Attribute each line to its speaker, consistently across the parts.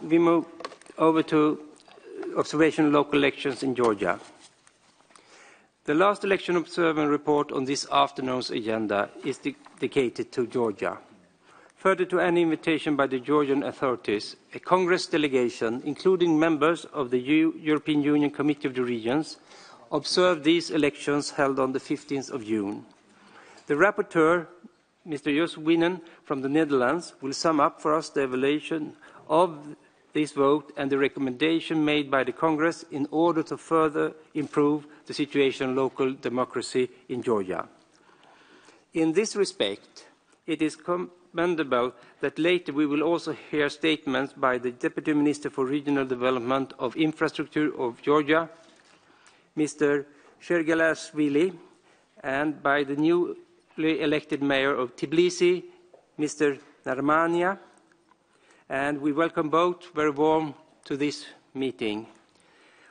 Speaker 1: we move over to observation of local elections in Georgia. The last election observation report on this afternoon's agenda is dedicated to Georgia. Further to any invitation by the Georgian authorities, a Congress delegation, including members of the European Union Committee of the Regions, observed these elections held on the 15th of June. The rapporteur, Mr. Jos Wienen from the Netherlands, will sum up for us the evaluation of this vote and the recommendation made by the Congress in order to further improve the situation of local democracy in Georgia. In this respect, it is commendable that later we will also hear statements by the Deputy Minister for Regional Development of Infrastructure of Georgia, Mr. Shergelashvili, and by the newly elected Mayor of Tbilisi, Mr. Narmania. And we welcome both very warm to this meeting.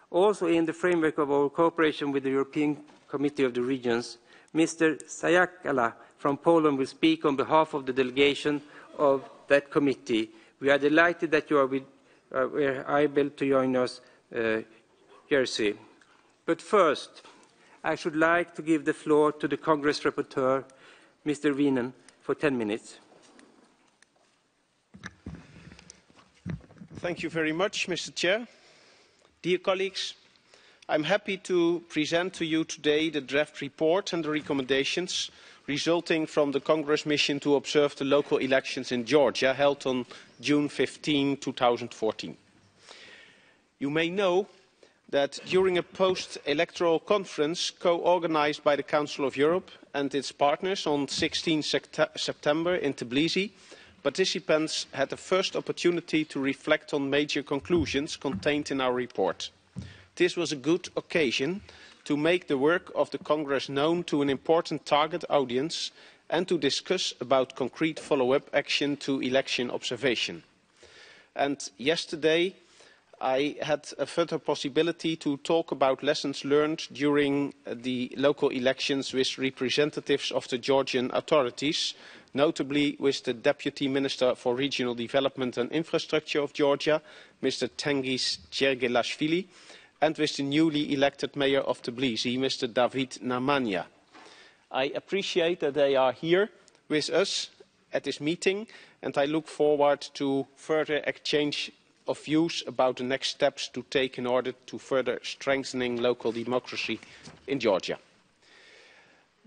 Speaker 1: Also in the framework of our cooperation with the European Committee of the Regions, Mr. Sayakala from Poland will speak on behalf of the delegation of that committee. We are delighted that you are able to join us, Jerzy. But first, I should like to give the floor to the Congress rapporteur, Mr. Wienen, for 10 minutes.
Speaker 2: Thank you very much, Mr. Chair. Dear colleagues, I'm happy to present to you today the draft report and the recommendations resulting from the Congress mission to observe the local elections in Georgia held on June 15, 2014. You may know that during a post-electoral conference co-organized by the Council of Europe and its partners on 16 September in Tbilisi, participants had the first opportunity to reflect on major conclusions contained in our report. This was a good occasion to make the work of the Congress known to an important target audience and to discuss about concrete follow-up action to election observation. And yesterday I had a further possibility to talk about lessons learned during the local elections with representatives of the Georgian authorities, notably with the Deputy Minister for Regional Development and Infrastructure of Georgia, Mr. Tengiz Chergelashvili, and with the newly elected Mayor of Tbilisi, Mr. David Narmania. I appreciate that they are here with us at this meeting, and I look forward to further exchange of views about the next steps to take in order to further strengthening local democracy in Georgia.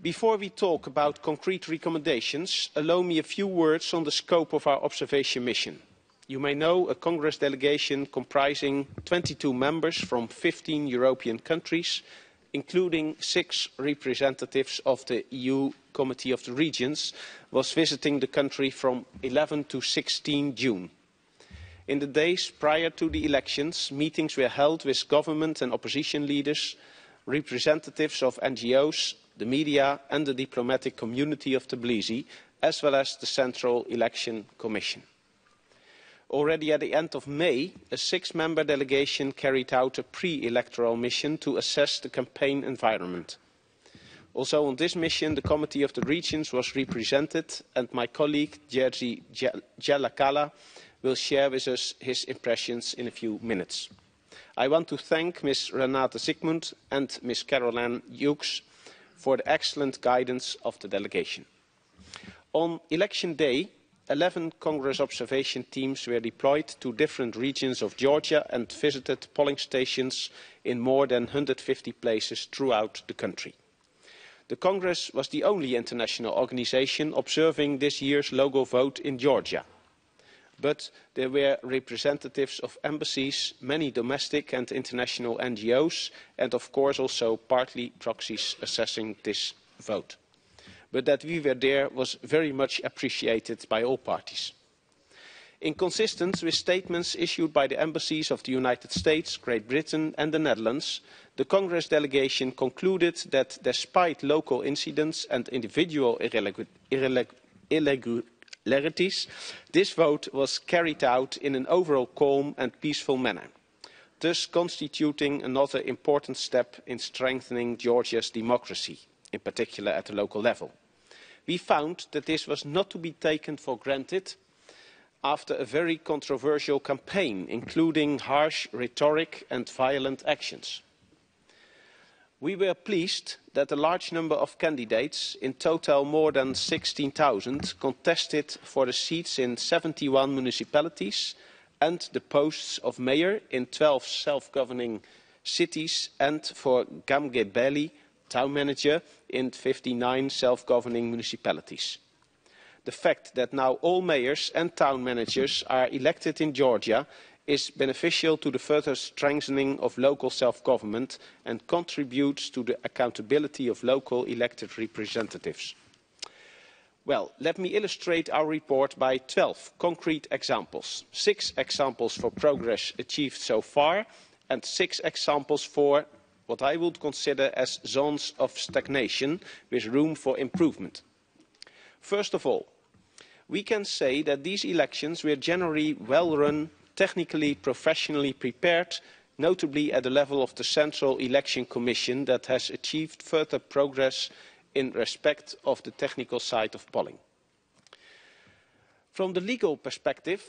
Speaker 2: Before we talk about concrete recommendations, allow me a few words on the scope of our observation mission. You may know a Congress delegation comprising 22 members from 15 European countries, including 6 representatives of the EU Committee of the Regions, was visiting the country from 11 to 16 June. In the days prior to the elections, meetings were held with government and opposition leaders, representatives of NGOs, the media and the diplomatic community of Tbilisi, as well as the Central Election Commission. Already at the end of May, a 6-member delegation carried out a pre-electoral mission to assess the campaign environment. Also on this mission, the Committee of the Regions was represented, and my colleague Jerzy Jalakala will share with us his impressions in a few minutes. I want to thank Ms. Renate Zygmunt and Ms. Caroline Hughes for the excellent guidance of the delegation. On election day, 11 Congress observation teams were deployed to different regions of Georgia and visited polling stations in more than 150 places throughout the country. The Congress was the only international organisation observing this year's local vote in Georgia. But there were representatives of embassies, many domestic and international NGOs, and of course also partly proxies assessing this vote. But that we were there was very much appreciated by all parties. In consistence with statements issued by the embassies of the United States, Great Britain and the Netherlands, the Congress delegation concluded that despite local incidents and individual irregularities, this vote was carried out in an overall calm and peaceful manner, thus constituting another important step in strengthening Georgia's democracy, in particular at the local level. We found that this was not to be taken for granted, after a very controversial campaign, including harsh rhetoric and violent actions. We were pleased that a large number of candidates, in total more than 16,000, contested for the seats in 71 municipalities and the posts of mayor in 12 self-governing cities, and for Gamgei town manager in 59 self-governing municipalities. The fact that now all mayors and town managers are elected in Georgia is beneficial to the further strengthening of local self-government and contributes to the accountability of local elected representatives. Well, let me illustrate our report by 12 concrete examples. 6 examples for progress achieved so far and 6 examples for what I would consider as zones of stagnation with room for improvement. First of all, we can say that these elections were generally well run, technically, professionally prepared, notably at the level of the Central Election Commission that has achieved further progress in respect of the technical side of polling. From the legal perspective,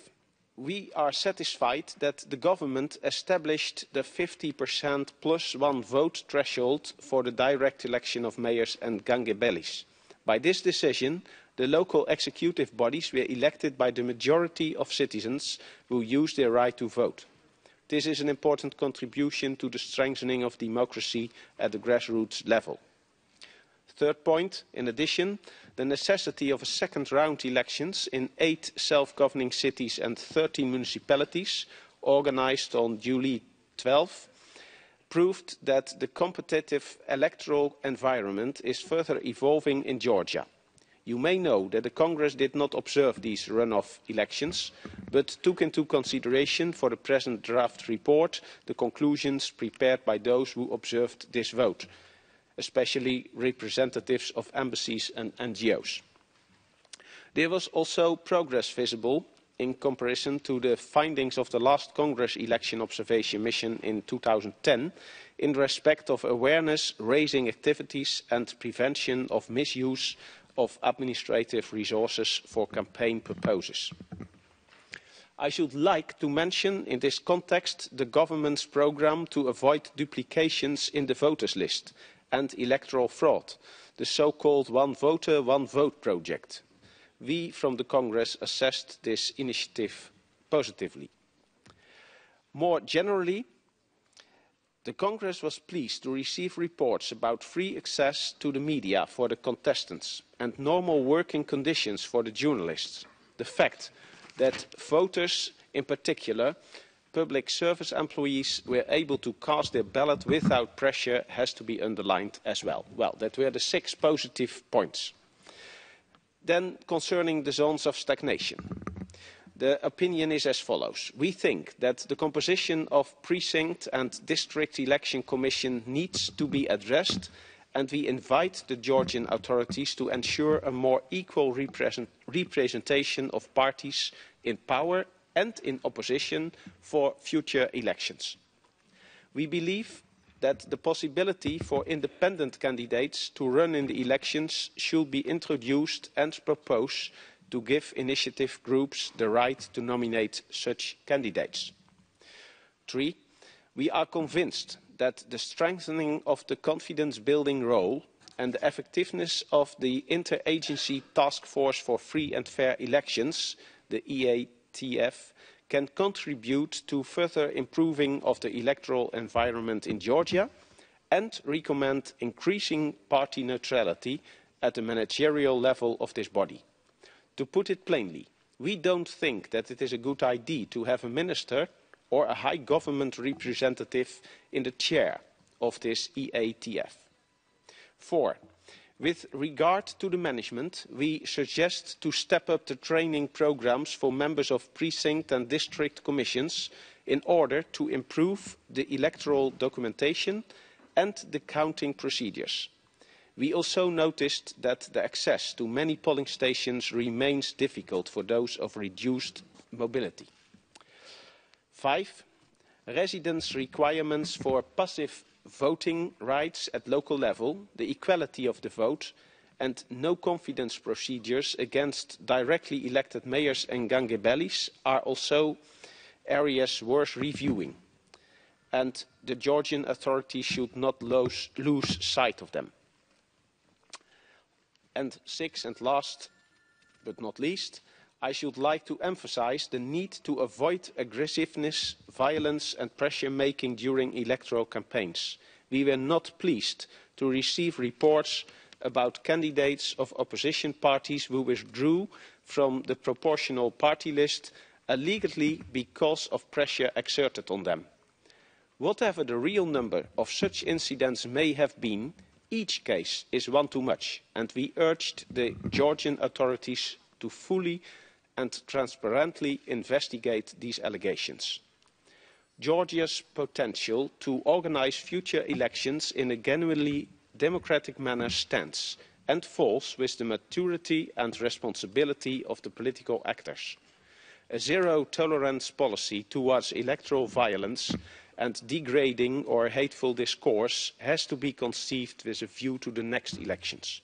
Speaker 2: we are satisfied that the government established the 50% plus one vote threshold for the direct election of mayors and gangebelis. By this decision, the local executive bodies were elected by the majority of citizens who use their right to vote. This is an important contribution to the strengthening of democracy at the grassroots level. Third point, in addition, the necessity of a second round elections in 8 self-governing cities and 13 municipalities, organised on July 12, proved that the competitive electoral environment is further evolving in Georgia. You may know that the Congress did not observe these runoff elections, but took into consideration for the present draft report the conclusions prepared by those who observed this vote, especially representatives of embassies and NGOs. There was also progress visible in comparison to the findings of the last Congress election observation mission in 2010 in respect of awareness-raising activities and prevention of misuse of administrative resources for campaign purposes. I should like to mention in this context the government's programme to avoid duplications in the voters list and electoral fraud, the so-called One Voter, One Vote project. We from the Congress assessed this initiative positively. More generally, the Congress was pleased to receive reports about free access to the media for the contestants and normal working conditions for the journalists. The fact that voters, in particular, public service employees, were able to cast their ballot without pressure has to be underlined as well. Well, that were the 6 positive points. Then, concerning the zones of stagnation. The opinion is as follows. We think that the composition of precinct and district election commission needs to be addressed, and we invite the Georgian authorities to ensure a more equal representation of parties in power and in opposition for future elections. We believe that the possibility for independent candidates to run in the elections should be introduced and proposed to give initiative groups the right to nominate such candidates. 3, we are convinced that the strengthening of the confidence-building role and the effectiveness of the Interagency Task Force for Free and Fair Elections, the EATF, can contribute to further improving of the electoral environment in Georgia and recommend increasing party neutrality at the managerial level of this body. To put it plainly, we don't think that it is a good idea to have a minister or a high government representative in the chair of this EATF. 4, with regard to the management, we suggest to step up the training programmes for members of precinct and district commissions in order to improve the electoral documentation and the counting procedures. We also noticed that the access to many polling stations remains difficult for those of reduced mobility. 5, residence requirements for passive voting rights at local level, the equality of the vote, and no confidence procedures against directly elected mayors and gangebelis are also areas worth reviewing, and the Georgian authorities should not lose sight of them. And sixth and last but not least, I should like to emphasise the need to avoid aggressiveness, violence and pressure-making during electoral campaigns. We were not pleased to receive reports about candidates of opposition parties who withdrew from the proportional party list illegally because of pressure exerted on them. Whatever the real number of such incidents may have been, each case is one too much, and we urged the Georgian authorities to fully and transparently investigate these allegations. Georgia's potential to organise future elections in a genuinely democratic manner stands and falls with the maturity and responsibility of the political actors. A zero-tolerance policy towards electoral violence and degrading or hateful discourse has to be conceived with a view to the next elections.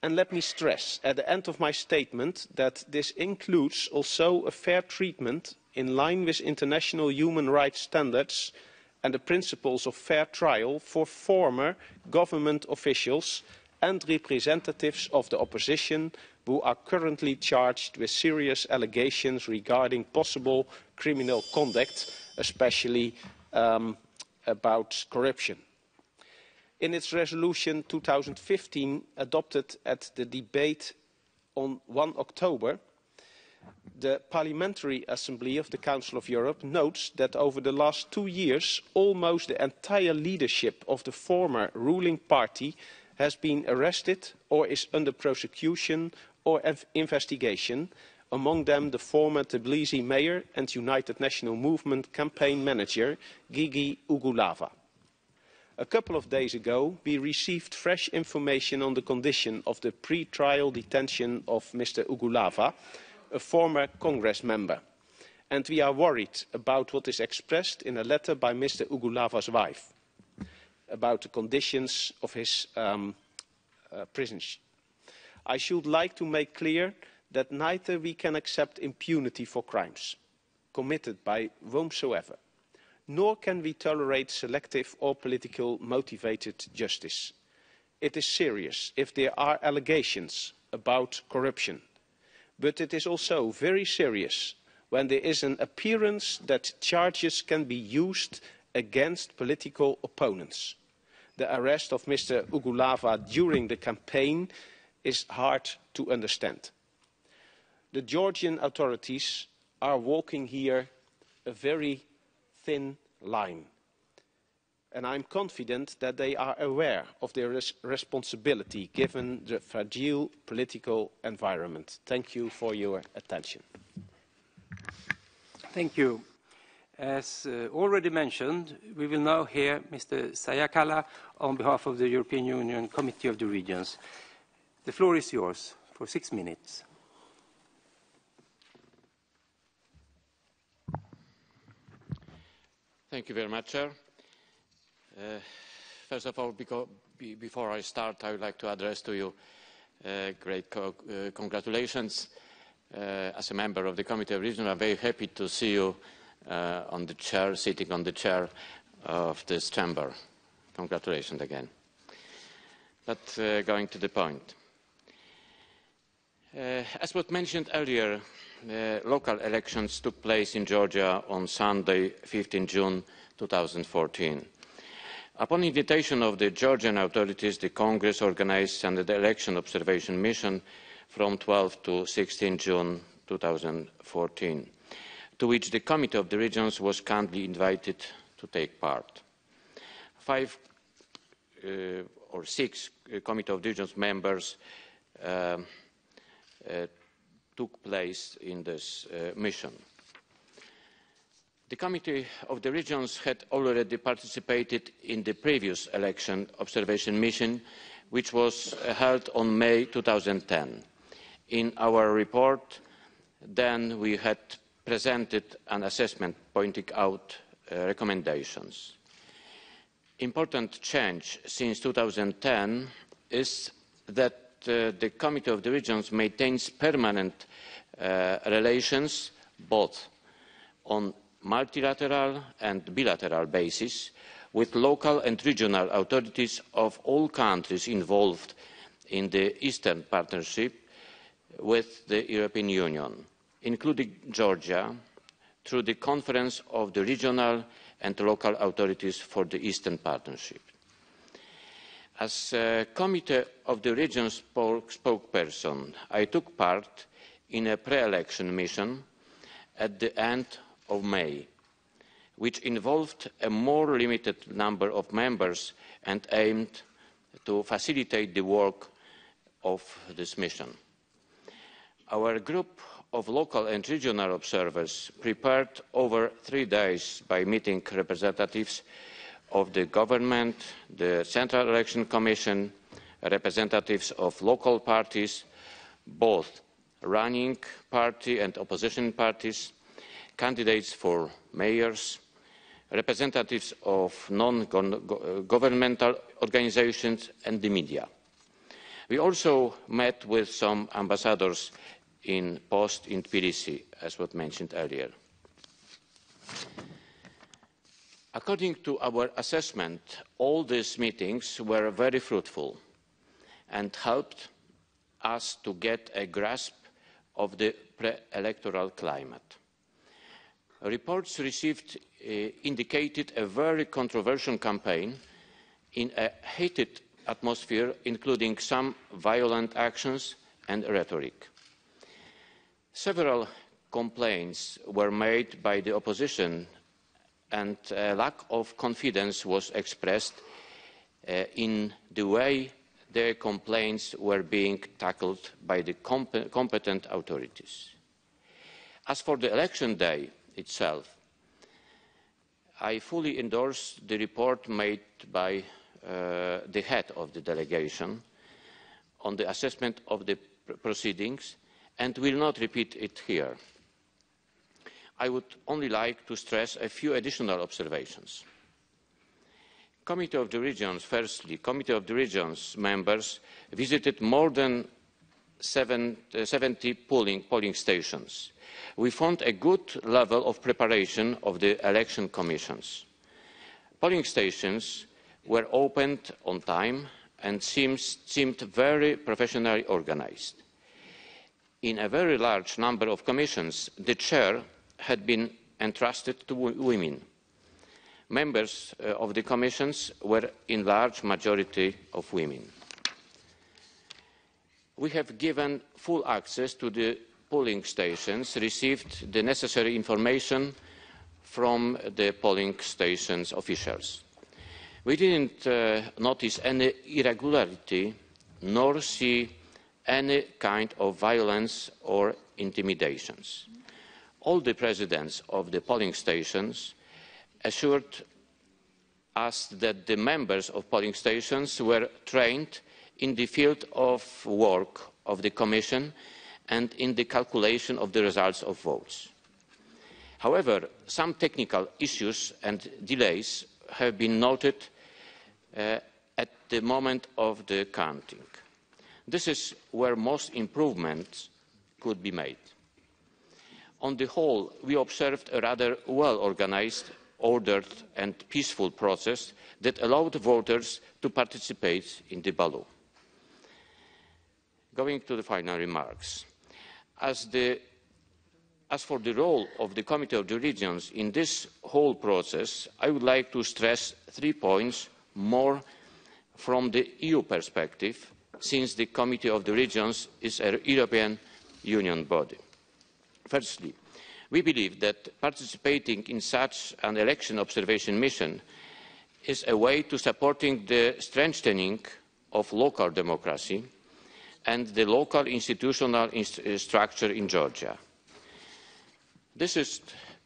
Speaker 2: And let me stress at the end of my statement that this includes also a fair treatment in line with international human rights standards and the principles of fair trial for former government officials and representatives of the opposition who are currently charged with serious allegations regarding possible criminal conduct, especially about corruption. In its resolution 2015 adopted at the debate on 1 October, the Parliamentary Assembly of the Council of Europe notes that over the last 2 years, almost the entire leadership of the former ruling party has been arrested or is under prosecution or investigation, among them the former Tbilisi mayor and United National Movement campaign manager, Gigi Ugulava. A couple of days ago, we received fresh information on the condition of the pre-trial detention of Mr. Ugulava, a former Congress member, and we are worried about what is expressed in a letter by Mr. Ugulava's wife about the conditions of his prison. I should like to make clear that neither we can accept impunity for crimes committed by whomsoever, nor can we tolerate selective or politically motivated justice. It is serious if there are allegations about corruption, but it is also very serious when there is an appearance that charges can be used against political opponents. The arrest of Mr. Ugulava during the campaign is hard to understand. The Georgian authorities are walking here a very thin line, and I'm confident that they are aware of their responsibility given the fragile political environment. Thank you for your attention.
Speaker 1: Thank you. As already mentioned, we will now hear Mr. Sayakala on behalf of the European Union Committee of the Regions. The floor is yours for 6 minutes.
Speaker 3: Thank you very much, Chair. First of all, before I start, I would like to address to you great congratulations. As a member of the Committee of Regions, I'm very happy to see you on the chair, sitting on the chair of this chamber. Congratulations again. But going to the point. As was mentioned earlier, local elections took place in Georgia on Sunday, 15 June 2014. Upon invitation of the Georgian authorities, the Congress organized an election observation mission from 12 to 16 June 2014, to which the Committee of the Regions was kindly invited to take part. 5 or 6 Committee of the Regions members took place in this mission. The Committee of the Regions had already participated in the previous election observation mission, which was held on May 2010. In our report, then we had presented an assessment pointing out recommendations. Important change since 2010 is that the Committee of the Regions maintains permanent relations both on multilateral and bilateral basis with local and regional authorities of all countries involved in the Eastern Partnership with the European Union, including Georgia, through the Conference of the Regional and Local Authorities for the Eastern Partnership. As Committee of the Regions spokesperson, I took part in a pre-election mission at the end of May, which involved a more limited number of members and aimed to facilitate the work of this mission. Our group of local and regional observers prepared over 3 days by meeting representatives of the government, the Central Election Commission, representatives of local parties, both running party and opposition parties, candidates for mayors, representatives of non-governmental organizations and the media. We also met with some ambassadors in post in Tbilisi, as was mentioned earlier. According to our assessment, all these meetings were very fruitful and helped us to get a grasp of the pre-electoral climate. Reports received indicated a very controversial campaign in a heated atmosphere, including some violent actions and rhetoric. Several complaints were made by the opposition, and a lack of confidence was expressed in the way their complaints were being tackled by the competent authorities. As for the election day itself, I fully endorse the report made by the head of the delegation on the assessment of the proceedings and will not repeat it here. I would only like to stress a few additional observations. Committee of the Regions, firstly, Committee of the Regions members visited more than 70 polling stations. We found a good level of preparation of the election commissions. Polling stations were opened on time and seemed very professionally organized. In a very large number of commissions, the chair had been entrusted to women. Members of the commissions were in large majority of women. We have given full access to the polling stations, received the necessary information from the polling stations officials. We didn't notice any irregularity nor see any kind of violence or intimidations. All the presidents of the polling stations assured us that the members of polling stations were trained in the field of work of the Commission and in the calculation of the results of votes. However, some technical issues and delays have been noted at the moment of the counting. This is where most improvements could be made. On the whole, we observed a rather well-organized, ordered and peaceful process that allowed voters to participate in the ballot. Going to the final remarks. As for the role of the Committee of the Regions in this whole process, I would like to stress 3 points more from the EU perspective, since the Committee of the Regions is a European Union body. Firstly, we believe that participating in such an election observation mission is a way to supporting the strengthening of local democracy and the local institutional structure in Georgia. This is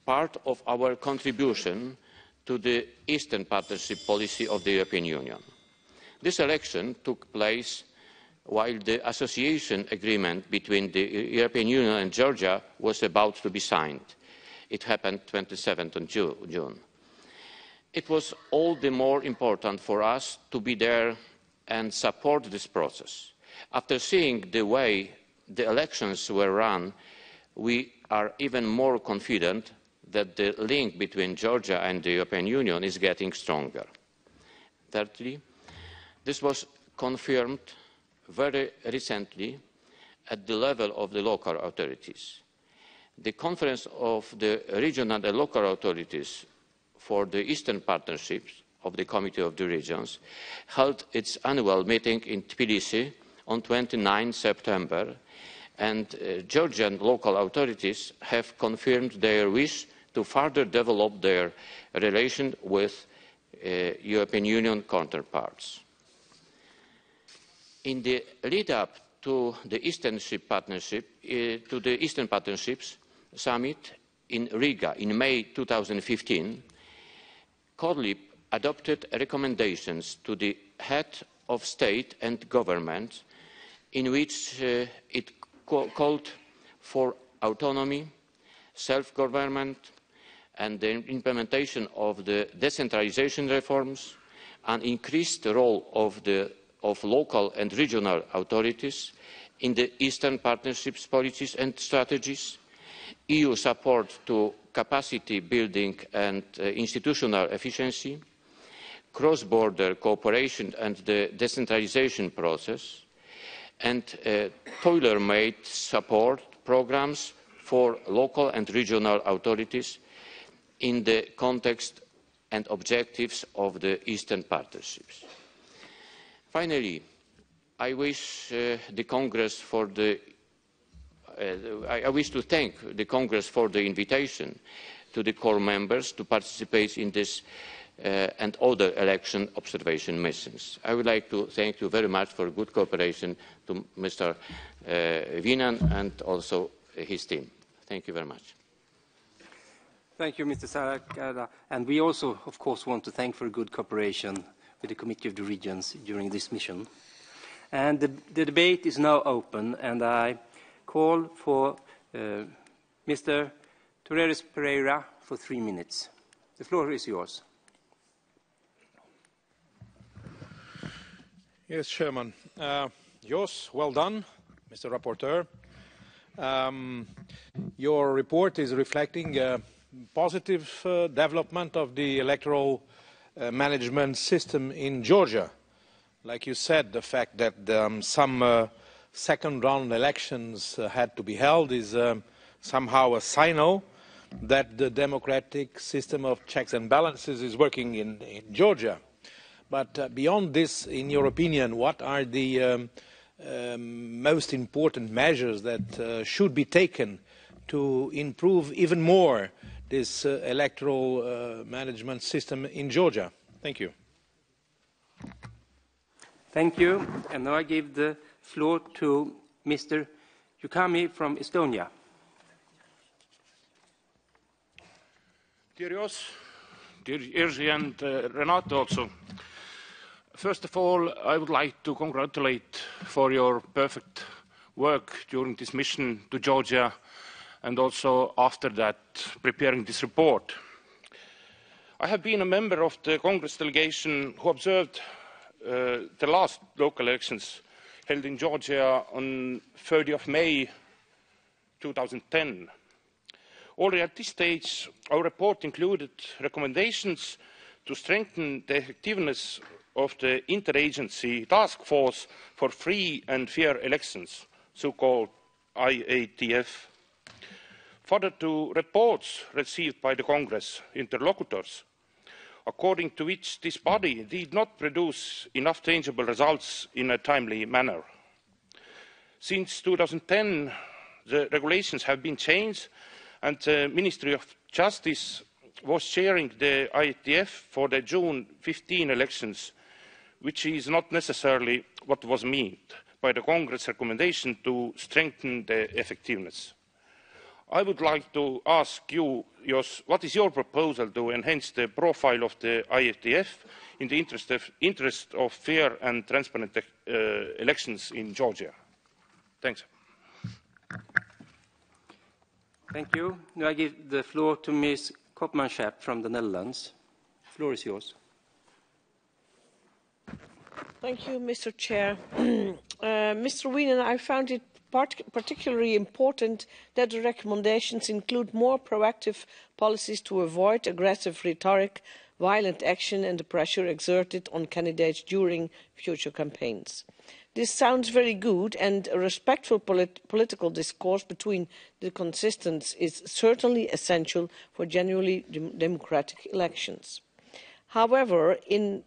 Speaker 3: part of our contribution to the Eastern Partnership policy of the European Union. This election took place while the association agreement between the European Union and Georgia was about to be signed. It happened 27th of June. It was all the more important for us to be there and support this process. After seeing the way the elections were run, we are even more confident that the link between Georgia and the European Union is getting stronger. Thirdly, this was confirmed very recently at the level of the local authorities. The Conference of the Regional and Local Authorities for the Eastern Partnerships of the Committee of the Regions held its annual meeting in Tbilisi on 29 September, and Georgian local authorities have confirmed their wish to further develop their relation with European Union counterparts. In the lead-up to the Eastern Partnerships Summit in Riga in May 2015, CORLIP adopted recommendations to the head of state and government in which it called for autonomy, self-government, and the implementation of the decentralization reforms, an increased role of local and regional authorities in the Eastern Partnerships policies and strategies, EU support to capacity building and institutional efficiency, cross-border cooperation and the decentralization process, and tailor-made support programmes for local and regional authorities in the context and objectives of the Eastern Partnerships. Finally, I wish to thank the Congress for the invitation to the core members to participate in this and other election observation missions. I would like to thank you very much for good cooperation to Mr. Wienen and also his team. Thank you very much.
Speaker 1: Thank you, Mr. Sarakada. And we also, of course, want to thank for good cooperation with the Committee of the Regions during this mission. And the debate is now open, and I call for Mr. Torres Pereira for 3 minutes. The floor is yours.
Speaker 4: Yes, Chairman. Yours, well done, Mr. Rapporteur. Your report is reflecting a positive development of the electoral management system in Georgia. Like you said, the fact that some second-round elections had to be held is somehow a signal that the democratic system of checks and balances is working in Georgia. But beyond this, in your opinion, what are the most important measures that should be taken to improve even more this electoral management system in Georgia? Thank you.
Speaker 1: Thank you. And now I give the floor to Mr. Jukami from Estonia.
Speaker 5: Dear Jos, dear Jerzy and Renato also. First of all, I would like to congratulate for your perfect work during this mission to Georgia and also after that preparing this report. I have been a member of the Congress delegation who observed the last local elections held in Georgia on 30th of May 2010. Already at this stage, our report included recommendations to strengthen the effectiveness of the Interagency Task Force for Free and Fair Elections, so-called IATF. Further to reports received by the Congress interlocutors, according to which this body did not produce enough tangible results in a timely manner. Since 2010, the regulations have been changed, and the Ministry of Justice was chairing the IATF for the June 15 elections, which is not necessarily what was meant by the Congress recommendation to strengthen the effectiveness. I would like to ask you, Jos, what is your proposal to enhance the profile of the IATF in the interest of fair and transparent elections in Georgia? Thanks.
Speaker 1: Thank you. Now I give the floor to Ms. Kopmanschap from the Netherlands. The floor is yours.
Speaker 6: Thank you, Mr. Chair. Mr. Wiener, I found it particularly important that the recommendations include more proactive policies to avoid aggressive rhetoric, violent action and the pressure exerted on candidates during future campaigns. This sounds very good, and a respectful political discourse between the contestants is certainly essential for genuinely democratic elections. However, in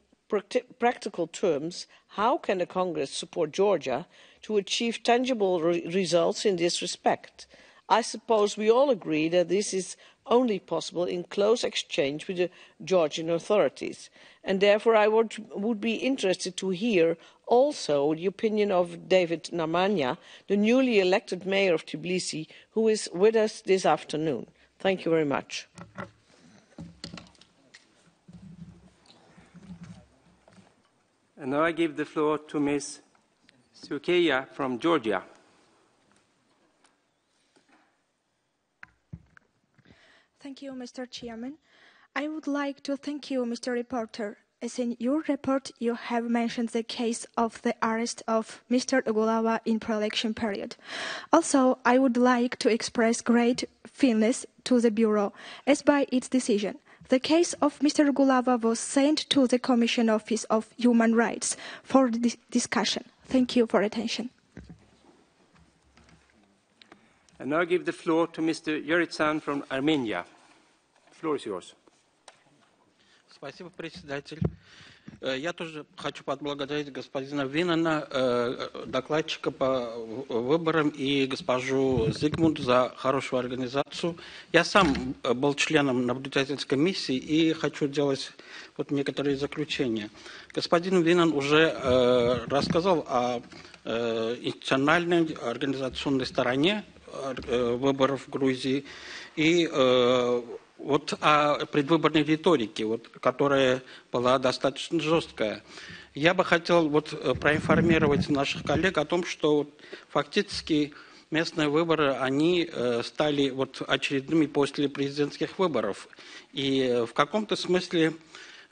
Speaker 6: practical terms, how can the Congress support Georgia to achieve tangible results in this respect? I suppose we all agree that this is only possible in close exchange with the Georgian authorities, and therefore I would be interested to hear also the opinion of David Namanya, the newly elected mayor of Tbilisi, who is with us this afternoon. Thank you very much.
Speaker 1: And now I give the floor to Ms. Sukeya from Georgia.
Speaker 7: Thank you, Mr. Chairman. I would like to thank you, Mr. Reporter. As in your report, you have mentioned the case of the arrest of Mr. Ugulava in pre-election period. Also, I would like to express great feelings to the Bureau, as by its decision, the case of Mr. Ugulava was sent to the Commission Office of Human Rights for discussion. Thank you for attention.
Speaker 1: And now I give the floor to Mr. Yuritsan from Armenia. The floor is yours.
Speaker 8: Спасибо, председатель. Я тоже хочу поблагодарить господина Винана, докладчика по выборам, и госпожу Зигмунд за хорошую организацию. Я сам был членом наблюдательской миссии и хочу делать вот некоторые заключения. Господин Винан уже рассказал о институциональной организационной стороне выборов в Грузии и вот о предвыборной риторике, вот, которая была достаточно жесткая. Я бы хотел вот проинформировать наших коллег о том, что фактически местные выборы, они стали вот очередными после президентских выборов. И в каком-то смысле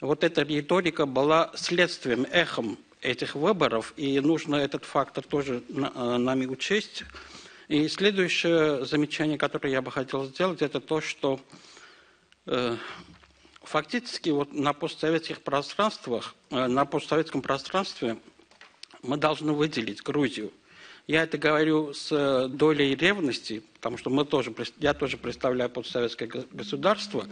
Speaker 8: вот эта риторика была следствием, эхом этих выборов, и нужно этот фактор тоже нами учесть. И следующее замечание, которое я бы хотел сделать, это то, что фактически вот на постсоветских пространствах, на постсоветском пространстве мы должны выделить Грузию. Я это говорю с долей ревности, потому что я тоже представляю постсоветское государство,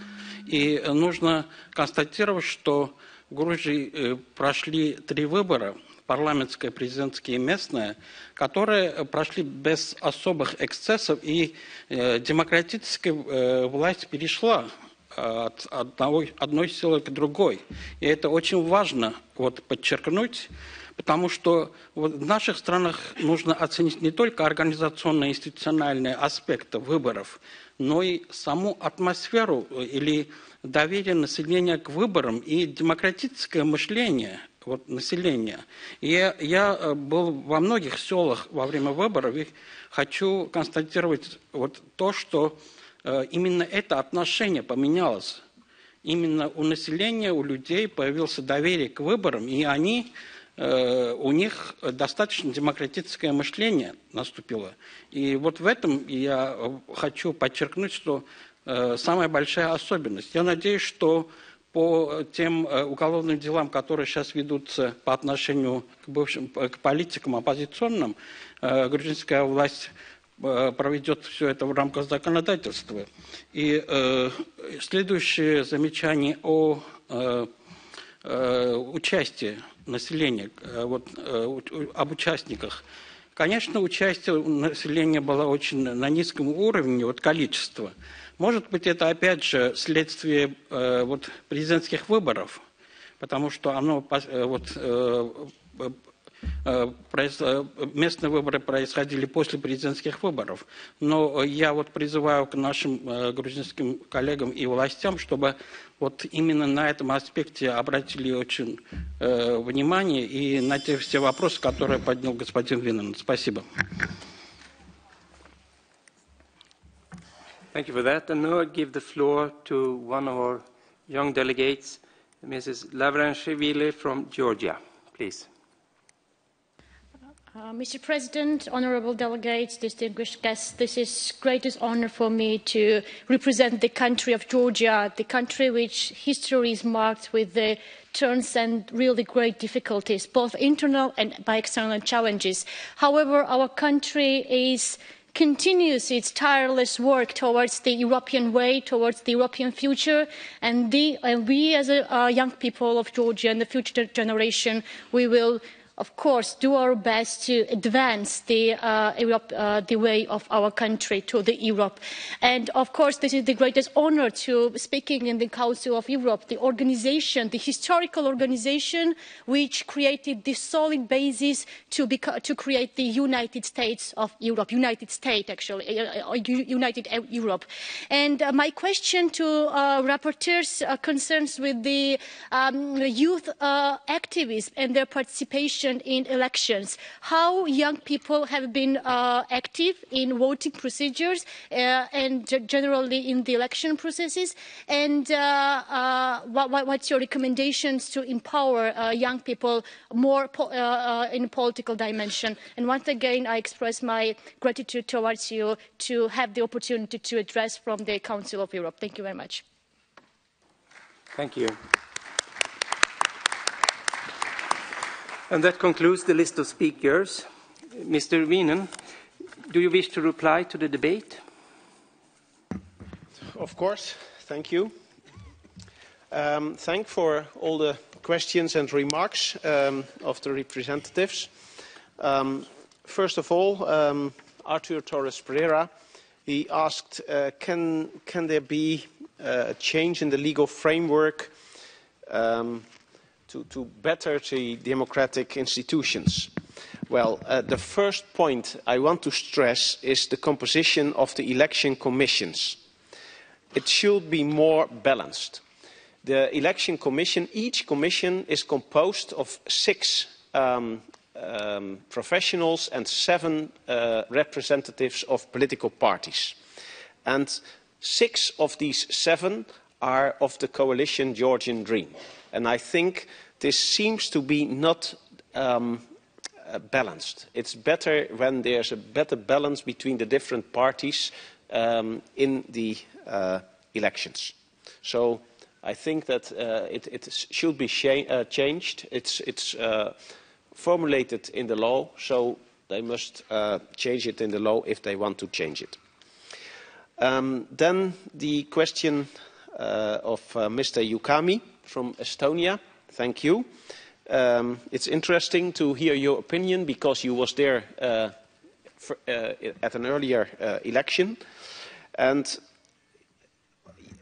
Speaker 8: и нужно констатировать, что в Грузии прошли 3 выбора, парламентское, президентское и местное, которые прошли без особых эксцессов, и демократическая власть перешла от одной силы к другой. И это очень важно вот подчеркнуть, потому что вот в наших странах нужно оценить не только организационные и институциональные аспекты выборов, но и саму атмосферу или доверие населения к выборам и демократическое мышление вот, населения. И я был во многих селах во время выборов и хочу констатировать вот то, что именно это отношение поменялось. Именно у населения, у людей появилось доверие к выборам, и у них достаточно демократическое мышление наступило. И вот в этом я хочу подчеркнуть, что самая большая особенность. Я надеюсь, что по тем уголовным делам, которые сейчас ведутся по отношению к политикам оппозиционным, грузинская власть проведет все это в рамках законодательства. И следующее замечание о участии населения, вот, об участниках. Конечно, участие населения было очень на низком уровне, вот количество. Может быть, это опять же следствие вот, президентских выборов, потому что оно местные выборы происходили после президентских выборов. Но я вот призываю к нашим грузинским коллегам и властям, чтобы вот именно на этом аспекте обратили очень внимание и на те все вопросы, которые поднял господин Винан. Спасибо.
Speaker 1: Thank you for that. And now I give the floor to one of our young delegates, Mrs. Lavranshvili from Georgia. Please.
Speaker 9: Mr. President, honourable delegates, distinguished guests, this is greatest honour for me to represent the country of Georgia, the country which history is marked with the turns and really great difficulties, both internal and by external challenges. However, our country continues its tireless work towards the European way, towards the European future, and we as young people of Georgia and the future generation, we will of course, do our best to advance the way of our country to the Europe. And of course, this is the greatest honor to speaking in the Council of Europe, the organization, the historical organization, which created the solid basis to create the United States of Europe, United States actually, United Europe. And my question to rapporteurs concerns with the youth activists and their participation in elections, how young people have been active in voting procedures and generally in the election processes, and what's your recommendations to empower young people more in political dimension? And once again, I express my gratitude towards you to have the opportunity to address from the Council of Europe. Thank you very much.
Speaker 1: Thank you. And that concludes the list of speakers. Mr. Wienen, do you wish to reply to the debate?
Speaker 2: Of course. Thank you. Thank for all the questions and remarks of the representatives. First of all, Artur Torres Pereira, he asked, can there be a change in the legal framework to better the democratic institutions? Well, the first point I want to stress is the composition of the election commissions. It should be more balanced. The election commission, each commission is composed of 6 professionals and 7 representatives of political parties. And 6 of these 7 are of the coalition Georgian Dream. And I think this seems to be not balanced. It's better when there's a better balance between the different parties in the elections. So I think that it should be changed. It's formulated in the law, so they must change it in the law if they want to change it. Then the question of Mr. Yukami from Estonia. Thank you. It's interesting to hear your opinion because you was there at an earlier election. And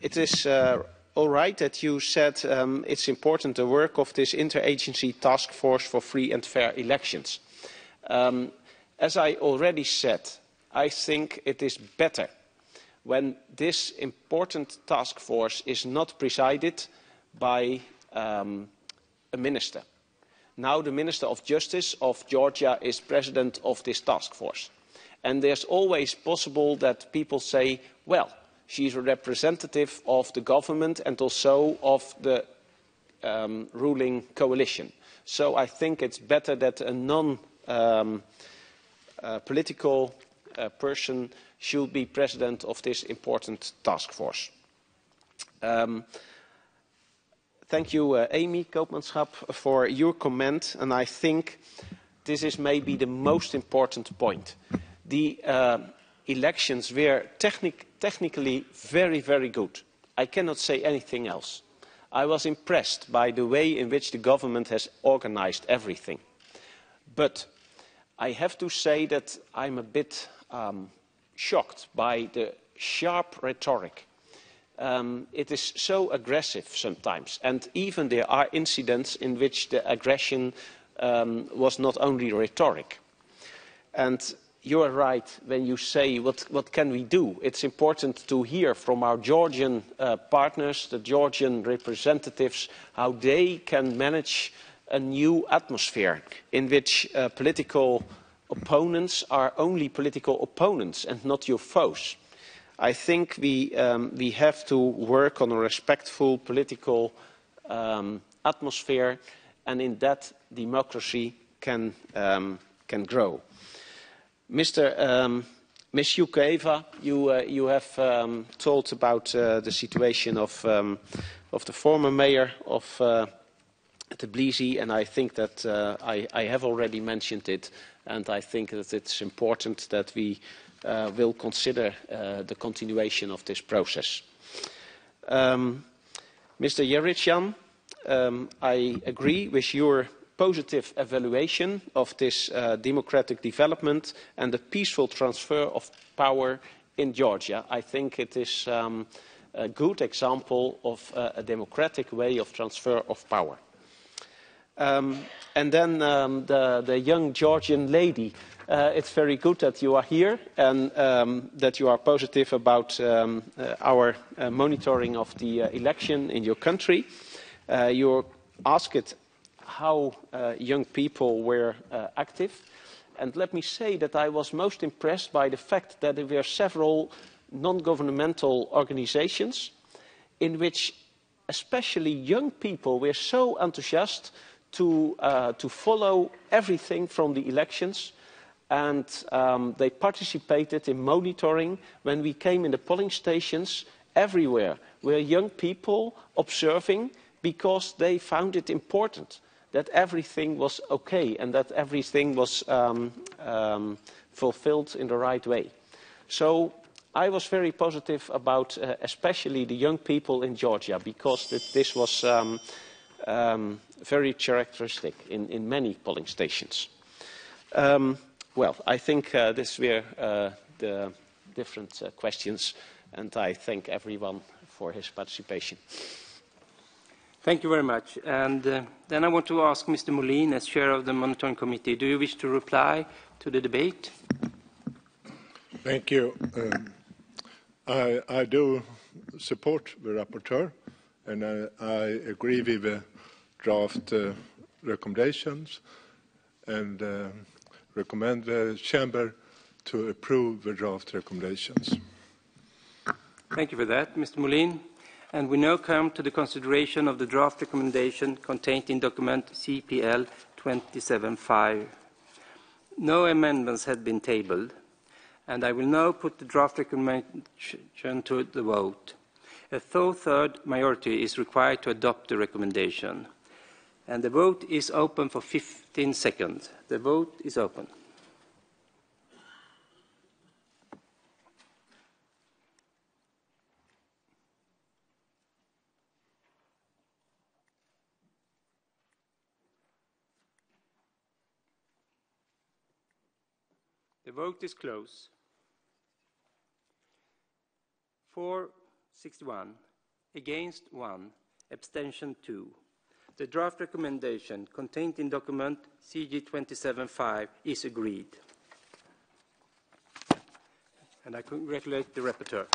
Speaker 2: it is all right that you said it's important the work of this interagency task force for free and fair elections. As I already said, I think it is better when this important task force is not presided by a minister. Now the Minister of Justice of Georgia is president of this task force. And there's always possible that people say, well, she's a representative of the government and also of the ruling coalition. So I think it's better that a non-political person should be president of this important task force. Thank you, Amy Koopmanschap, for your comment, and I think this is maybe the most important point. The elections were technically very, very good. I cannot say anything else. I was impressed by the way in which the government has organized everything. But I have to say that I'm a bit shocked by the sharp rhetoric. It is so aggressive sometimes, and even there are incidents in which the aggression was not only rhetoric. And you are right when you say, what can we do? It's important to hear from our Georgian partners, the Georgian representatives, how they can manage a new atmosphere in which political opponents are only political opponents and not your foes. I think we have to work on a respectful political atmosphere, and in that democracy can can grow. Ms. Yukeva, you have told about the situation of the former mayor of Tbilisi, and I think that I have already mentioned it, and I think that it's important that we will consider the continuation of this process. Mr. Yeritjan, I agree with your positive evaluation of this democratic development and the peaceful transfer of power in Georgia. I think it is a good example of a democratic way of transfer of power. And then the young Georgian lady, it's very good that you are here and that you are positive about our monitoring of the election in your country. You asked how young people were active. And let me say that I was most impressed by the fact that there were several non-governmental organizations in which especially young people were so enthusiastic to follow everything from the elections, and they participated in monitoring. When we came in the polling stations, everywhere were young people observing because they found it important that everything was okay and that everything was fulfilled in the right way. So I was very positive about especially the young people in Georgia, because this was very characteristic in many polling stations. Well, I think these were the different questions, and I thank everyone for his participation.
Speaker 1: Thank you very much. And then I want to ask Mr. Molin, as chair of the monitoring committee, do you wish to reply to the debate?
Speaker 10: Thank you. I do support the rapporteur, and I agree with the draft recommendations, and recommend the chamber to approve the draft recommendations.
Speaker 1: Thank you for that, Mr. Molin. And we now come to the consideration of the draft recommendation contained in document CPL 27.5. No amendments had been tabled, and I will now put the draft recommendation to the vote. A two-thirds majority is required to adopt the recommendation. And the vote is open for 15 seconds. The vote is open. The vote is closed. For 61, against 1, abstention 2. The draft recommendation contained in document CG 27.5 is agreed. And I congratulate the rapporteur.